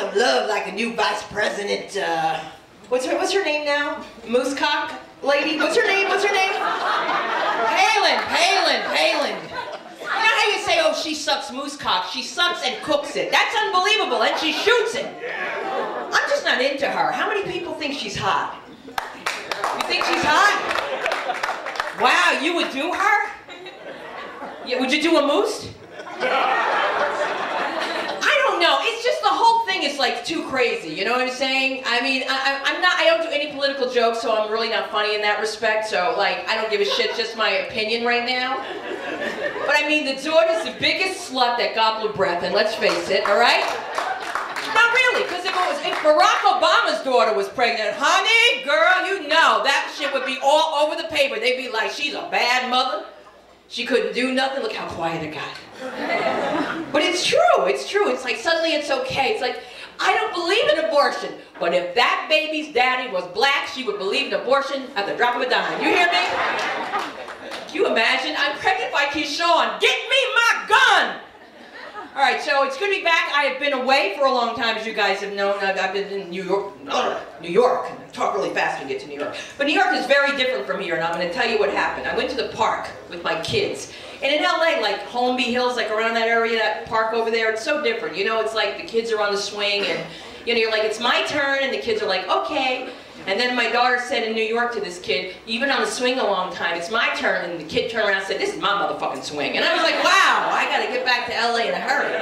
some love like a new vice president, what's her name now? Moosecock lady? What's her name? Palin. You know how you say, oh, she sucks moosecock? She sucks and cooks it. That's unbelievable, and she shoots it. I'm just not into her. How many people think she's hot? You think she's hot? Wow, you would do her? Yeah, would you do a moose? I don't know. It's just the whole thing is like too crazy. You know what I'm saying? I mean, I don't do any political jokes, so I'm really not funny in that respect. So like, I don't give a shit. Just my opinion right now. But I mean, the daughter's the biggest slut that got blue breath, and let's face it, all right? Not really, because if Barack Obama's daughter was pregnant, honey, girl, you know that shit would be all over the paper. They'd be like, she's a bad mother. She couldn't do nothing. Look how quiet it got. But it's true. It's true. It's like suddenly it's okay. It's like, I don't believe in abortion. But if that baby's daddy was black, she would believe in abortion at the drop of a dime. You hear me? Can you imagine? I'm pregnant by Keyshawn. Get me my gun! All right, so it's good to be back. I have been away for a long time, as you guys have known. I've been in New York. I talk really fast when you get to New York. But New York is very different from here, and I'm going to tell you what happened. I went to the park with my kids. And in LA, like Holmby Hills, like around that area, that park over there, it's so different. You know, it's like the kids are on the swing, and you know, you're like, it's my turn, and the kids are like, okay. And then my daughter said in New York to this kid, you've been on the swing a long time, it's my turn. And the kid turned around and said, this is my motherfucking swing. And I was like, wow, I gotta get back to LA in a hurry.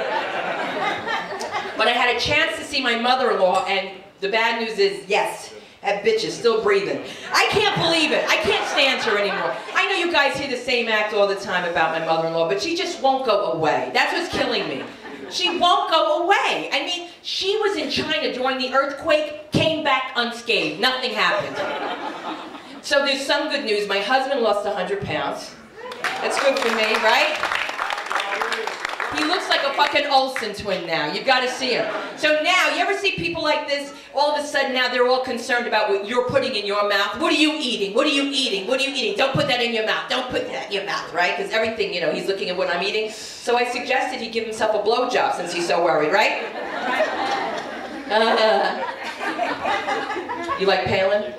But I had a chance to see my mother-in-law, and the bad news is, yes, that bitch is still breathing. I can't believe it. I can't stand her anymore. I know you guys hear the same act all the time about my mother-in-law, but she just won't go away. That's what's killing me. She won't go away. I mean, she was in China during the earthquake, came back unscathed. Nothing happened. So there's some good news. My husband lost 100 pounds. That's good for me, right? He looks like a fucking Olsen twin now. You've got to see him. So now, you ever see people like this? All of a sudden now they're all concerned about what you're putting in your mouth. What are you eating? What are you eating? What are you eating? Don't put that in your mouth. Don't put that in your mouth, right? Because everything, you know, he's looking at what I'm eating. So I suggested he give himself a blowjob since he's so worried, right? You like Palin?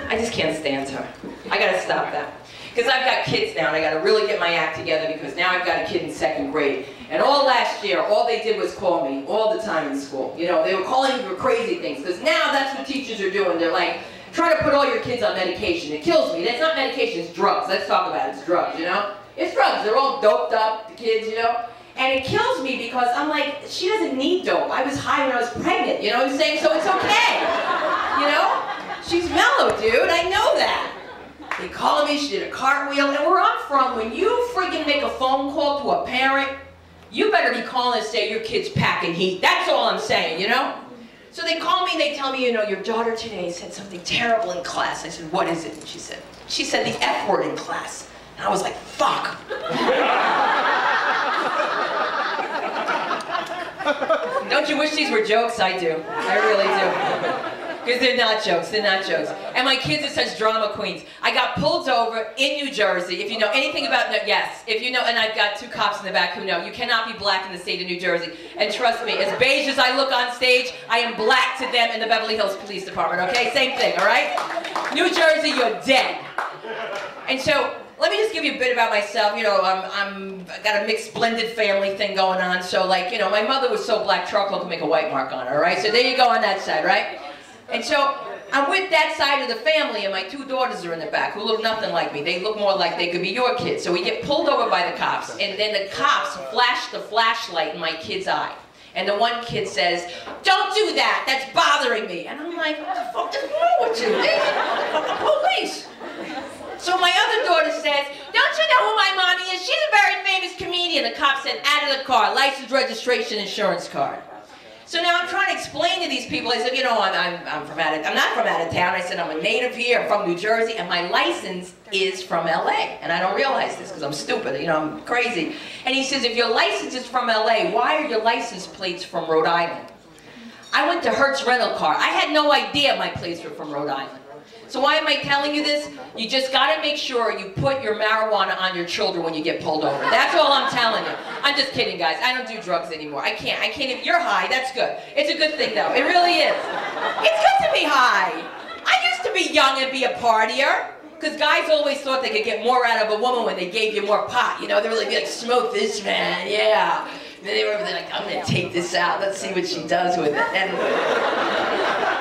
I just can't stand her. I gotta stop that. Because I've got kids now, and I got to really get my act together because now I've got a kid in 2nd grade. And all last year, all they did was call me all the time in school. You know, they were calling me for crazy things because now that's what teachers are doing. They're like, try to put all your kids on medication. It kills me. It's not medication, it's drugs. Let's talk about it. It's drugs, you know? It's drugs. They're all doped up, the kids, you know? And it kills me because I'm like, she doesn't need dope. I was high when I was pregnant, you know what I'm saying? So it's okay, you know? She's mellow, dude. I know that. They called me, she did a cartwheel, and where I'm from, when you friggin' make a phone call to a parent, you better be calling and say your kid's packing heat. That's all I'm saying, you know? So they call me and they tell me, you know, your daughter today said something terrible in class. I said, what is it? And she said the F word in class. And I was like, fuck. Don't you wish these were jokes? I do. I really do. Because they're not jokes, they're not jokes. And my kids are such drama queens. I got pulled over in New Jersey. If you know anything about, yes, if you know, and I've got 2 cops in the back who know, you cannot be black in the state of New Jersey. And trust me, as beige as I look on stage, I am black to them in the Beverly Hills Police Department, okay? Same thing, all right? New Jersey, you're dead. And so, let me just give you a bit about myself. You know, I got a mixed blended family thing going on. So like, you know, my mother was so black, charcoal could make a white mark on her, all right? So there you go on that side, right? And so I'm with that side of the family, and my 2 daughters are in the back who look nothing like me. They look more like they could be your kids. So we get pulled over by the cops, and then the cops flash the flashlight in my kid's eye. And the one kid says, don't do that, that's bothering me. And I'm like, what the fuck is wrong with you? They're the fucking police. So my other daughter says, don't you know who my mommy is? She's a very famous comedian. The cop said, out of the car, license, registration, insurance card. So now I'm trying to explain to these people, I said, you know, I'm not from out of town. I said, I'm a native here, I'm from New Jersey, and my license is from LA. And I don't realize this because I'm stupid, you know, I'm crazy. And he says, if your license is from LA, why are your license plates from Rhode Island? I went to Hertz Rental Car. I had no idea my plates were from Rhode Island. So why am I telling you this? You just got to make sure you put your marijuana on your children when you get pulled over. That's all I'm telling you. I'm just kidding, guys. I don't do drugs anymore. I can't. If you're high, that's good. It's a good thing, though. It really is. It's good to be high. I used to be young and be a partier. Because guys always thought they could get more out of a woman when they gave you more pot. You know, they were like, smoke this, man, yeah. And then they were like, I'm going to take this out. Let's see what she does with it. And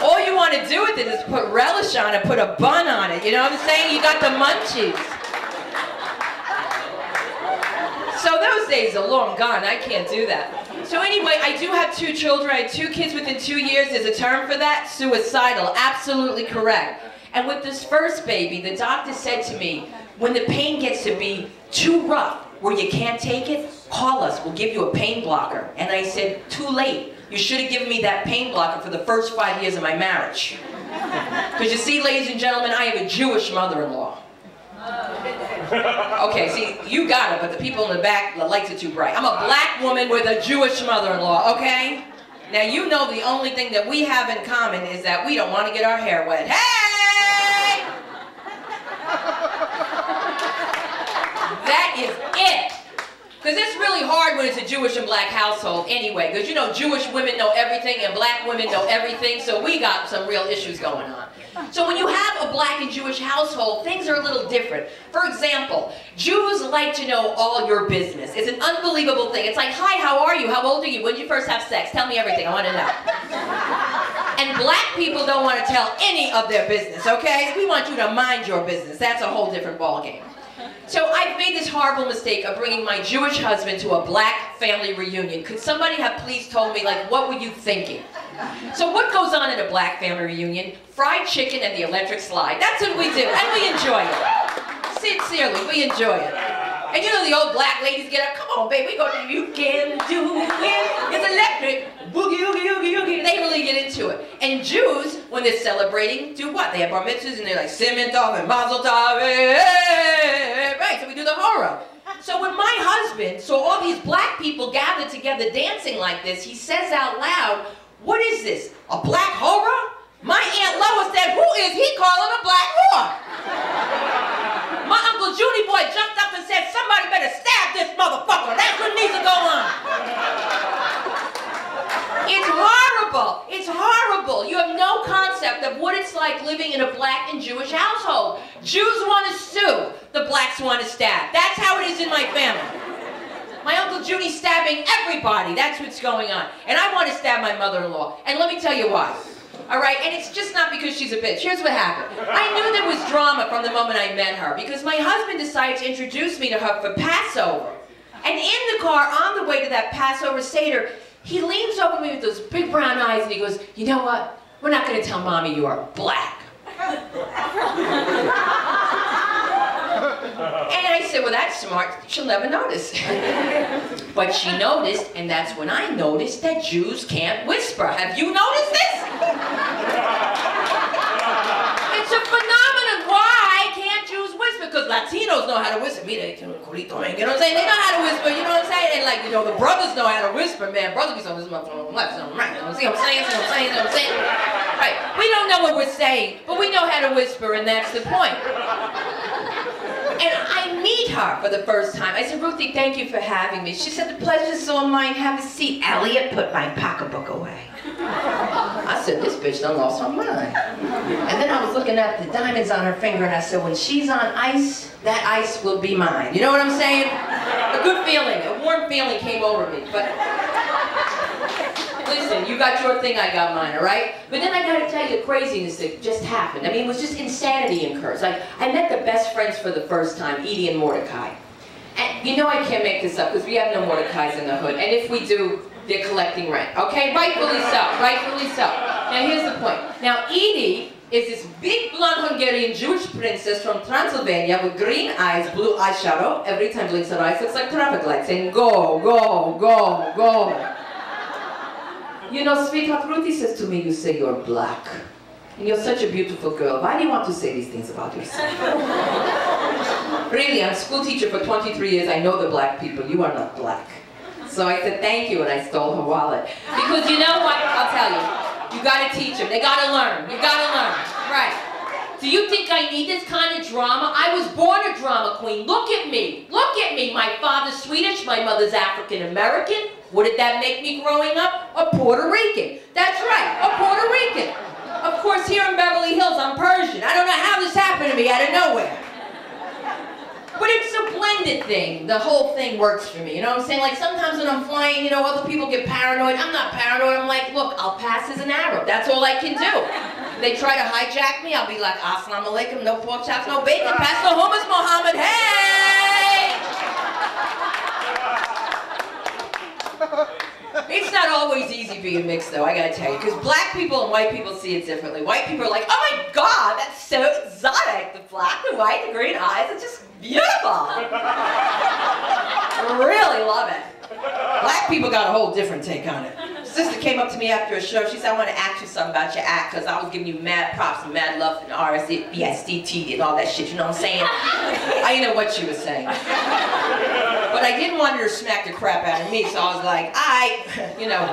all you want to do with it is put relish on it, put a bun on it. You know what I'm saying? You got the munchies. So those days are long gone. I can't do that. So anyway, I do have 2 children. I had 2 kids within 2 years. There's a term for that, suicidal. Absolutely correct. And with this first baby, the doctor said to me, when the pain gets to be too rough, where you can't take it, call us, we'll give you a pain blocker. And I said, too late. You should have given me that pain blocker for the first 5 years of my marriage. Because you see, ladies and gentlemen, I have a Jewish mother-in-law. Okay, see, you got it, but the people in the back, the lights are too bright. I'm a black woman with a Jewish mother-in-law, okay? Now, you know the only thing that we have in common is that we don't want to get our hair wet. Hey! That is it. Because it's really hard when it's a Jewish and black household anyway. Because you know, Jewish women know everything and black women know everything. So we got some real issues going on. So when you have a black and Jewish household, things are a little different. For example, Jews like to know all your business. It's an unbelievable thing. It's like, hi, how are you? How old are you? When did you first have sex? Tell me everything. I want to know. And black people don't want to tell any of their business, okay? We want you to mind your business. That's a whole different ballgame. So I've made this horrible mistake of bringing my Jewish husband to a black family reunion. Could somebody have please told me, like, what were you thinking? So what goes on at a black family reunion? Fried chicken and the electric slide. That's what we do, and we enjoy it. Sincerely, we enjoy it. And you know the old black ladies get up, come on baby, go to you can do it, it's electric, boogie, oogie, oogie, oogie. They really get into it. And Jews, when they're celebrating, do what? They have bar mitzvahs and they're like, Simon Tov and Mazel Tov, right, so we do the horror. So when my husband saw all these black people gathered together dancing like this, he says out loud, what is this, a black horror? My Aunt Lois said, who is he calling a black whore? My Uncle Judy boy jumped up and said, somebody better stab this motherfucker. That's what needs to go on. It's horrible. It's horrible. You have no concept of what it's like living in a black and Jewish household. Jews want to sue. The blacks want to stab. That's how it is in my family. My Uncle Judy's stabbing everybody. That's what's going on. And I want to stab my mother-in-law. And let me tell you why. All right, and it's just not because she's a bitch. Here's what happened. I knew there was drama from the moment I met her because my husband decided to introduce me to her for Passover. And in the car, on the way to that Passover Seder, he leans over me with those big brown eyes and he goes, you know what? We're not going to tell Mommy you are black. And I said, well, that's smart. She'll never notice. But she noticed, and that's when I noticed that Jews can't whisper. Have you noticed this? It's a phenomenon. Why can't Jews whisper? Because Latinos know how to whisper. You know what I'm saying? They know how to whisper, you know what I'm saying? And like, you know, the brothers know how to whisper, man. Brothers be on this motherfucker on the left, on the right. See what I'm saying? See what I'm saying? See what I'm saying? Right. We don't know what we're saying, but we know how to whisper, and that's the point. And I meet her for the first time. I said, Ruthie, thank you for having me. She said, the pleasure's all mine. Have a seat. Elliot, put my pocketbook away. I said, this bitch done lost her mind. And then I was looking at the diamonds on her finger, and I said, when she's on ice, that ice will be mine. You know what I'm saying? A good feeling, a warm feeling came over me. But listen, you got your thing, I got mine, all right? But then I gotta tell you the craziness that just happened. I mean, it was just insanity in Kurz. Like, I met the best friends for the first time, Edie and Mordecai. And you know I can't make this up, because we have no Mordecais in the hood. And if we do, they're collecting rent, okay? Rightfully so, rightfully so. Now here's the point. Now Edie is this big blonde Hungarian Jewish princess from Transylvania with green eyes, blue eyeshadow. Every time blinks her eyes, looks like traffic lights saying, go, go, go, go. You know, sweetheart, Ruthie says to me, you say you're black. And you're such a beautiful girl. Why do you want to say these things about yourself? Really, I'm a school teacher for 23 years. I know the black people. You are not black. So I said, thank you, and I stole her wallet. Because you know what? I'll tell you. You gotta teach them. They gotta learn. You gotta learn. Right. Do you think I need this kind of drama? I was born a drama queen. Look at me. Look at me. My father's Swedish, my mother's African American. What did that make me growing up? A Puerto Rican. That's right, a Puerto Rican. Of course, here in Beverly Hills, I'm Persian. I don't know how this happened to me out of nowhere. But it's a blended thing. The whole thing works for me. You know what I'm saying? Like sometimes when I'm flying, you know, other people get paranoid. I'm not paranoid. I'm like, look, I'll pass as an Arab. That's all I can do. They try to hijack me, I'll be like, Assalamu alaikum, no pork chops, no bacon, pass the hummus, Muhammad, hey! It's not always easy being mixed though, I gotta tell you, because black people and white people see it differently. White people are like, oh my God, that's so exotic. The black, the white, the green eyes, it's just beautiful. I really love it. Black people got a whole different take on it. Sister came up to me after a show. She said, I want to ask you something about your act because I was giving you mad props and mad love and RSVSDT and all that shit, you know what I'm saying? I didn't know what she was saying. But I didn't want her to smack the crap out of me, so I was like, you know,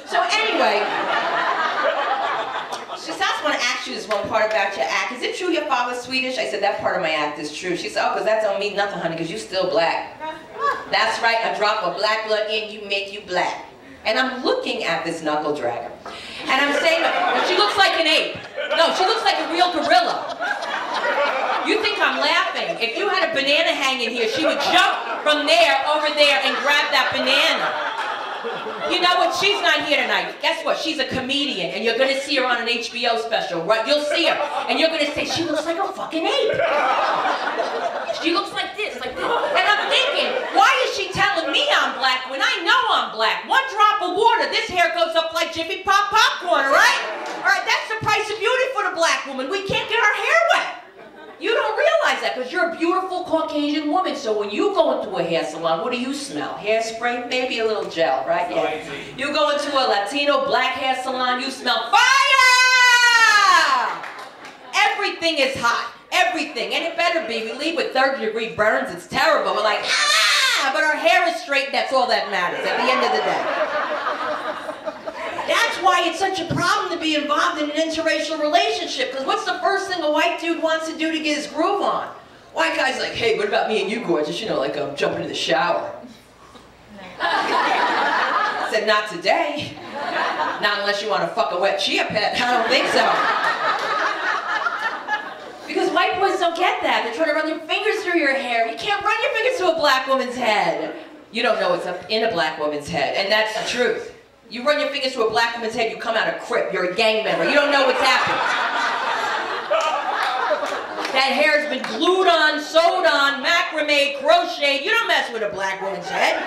So anyway, she said, I just want to ask you this one part about your act. Is it true your father's Swedish? I said, that part of my act is true. She said, oh, because that don't mean nothing, honey, because you still black. That's right, a drop of black blood in you make you black. And I'm looking at this knuckle dragger. And I'm saying, well, she looks like an ape. No, she looks like a real gorilla. You think I'm laughing. If you had a banana hanging here, she would jump from there over there and grab that banana. You know what? She's not here tonight. Guess what? She's a comedian, and you're going to see her on an HBO special, right? You'll see her, and you're going to say, she looks like a fucking ape. She looks like this, like this. And I'm thinking, why is she telling me I'm black when I know I'm black? One drop of water, this hair goes up like Jiffy Pop popcorn, all right? All right, that's the price of beauty for the black woman. We can't get our hair wet. You don't realize that because you're a beautiful Caucasian woman. So when you go into a hair salon, what do you smell? Hairspray, maybe a little gel, right? Yeah. You go into a Latino black hair salon, you smell fire! Everything is hot. Everything. And it better be. We leave with 30-degree burns. It's terrible. We're like, ah! But our hair is straight. That's all that matters at the end of the day. That's why it's such a problem to be involved in an interracial relationship, because what's the first thing a white dude wants to do to get his groove on? White guy's like, hey, what about me and you, gorgeous? You know, like I'm jumping in the shower. I said, not today. Not unless you want to fuck a wet chia pet. I don't think so. Because white boys don't get that. They're trying to run their fingers through your hair. You can't run your fingers through a black woman's head. You don't know what's up in a black woman's head, and that's the truth. You run your fingers through a black woman's head, you come out a Crip. You're a gang member. You don't know what's happened. That hair's been glued on, sewed on, macrame, crocheted. You don't mess with a black woman's head.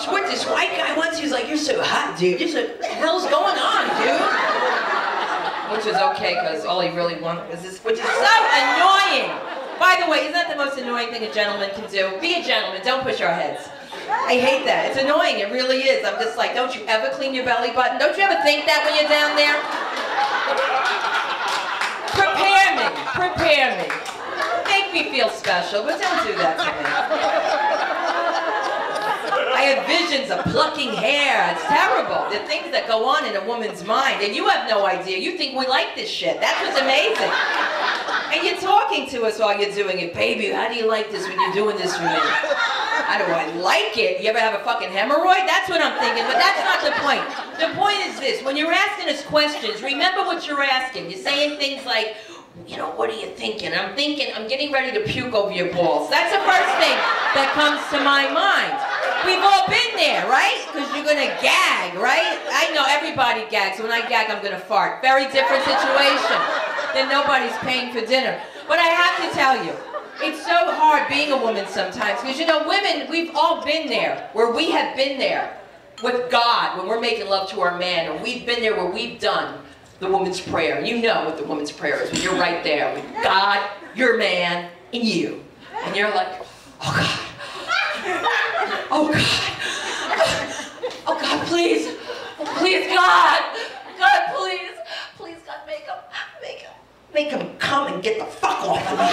So what this white guy wants, he's like, you're so hot, dude. What the hell's going on, dude? Which is okay, because all he really wanted was this, which is so annoying. By the way, isn't that the most annoying thing a gentleman can do? Be a gentleman, don't push our heads. I hate that. It's annoying, it really is. I'm just like, don't you ever clean your belly button? Don't you ever think that when you're down there? Prepare me, prepare me. Make me feel special, but don't do that to me. I have visions of plucking hair. It's terrible. The things that go on in a woman's mind, and you have no idea. You think we like this shit. That's what's amazing. And you're talking to us while you're doing it. Baby, how do you like this when you're doing this for me? How do I like it? You ever have a fucking hemorrhoid? That's what I'm thinking, but that's not the point. The point is this, when you're asking us questions, remember what you're asking. You're saying things like, you know, what are you thinking? I'm thinking, I'm getting ready to puke over your balls. That's the first thing that comes to my mind. We've all been there, right? Because you're gonna gag, right? I know everybody gags. When I gag, I'm gonna fart. Very different situation than nobody's paying for dinner. But I have to tell you, it's so hard being a woman sometimes, because you know, women, we've all been there, where we have been there with God, when we're making love to our man, or we've been there where we've done the woman's prayer. You know what the woman's prayer is, when you're right there with God, your man, and you. And you're like, oh God, oh God, oh God, please, please God, God, please, please God, make him come and get the fuck off of me.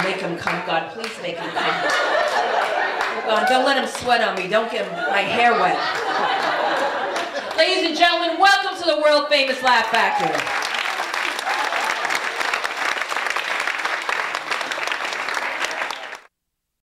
Make him come, God, please make him come. Oh God, don't let him sweat on me. Don't get my hair wet. Ladies and gentlemen, welcome to the world famous Laugh Factory.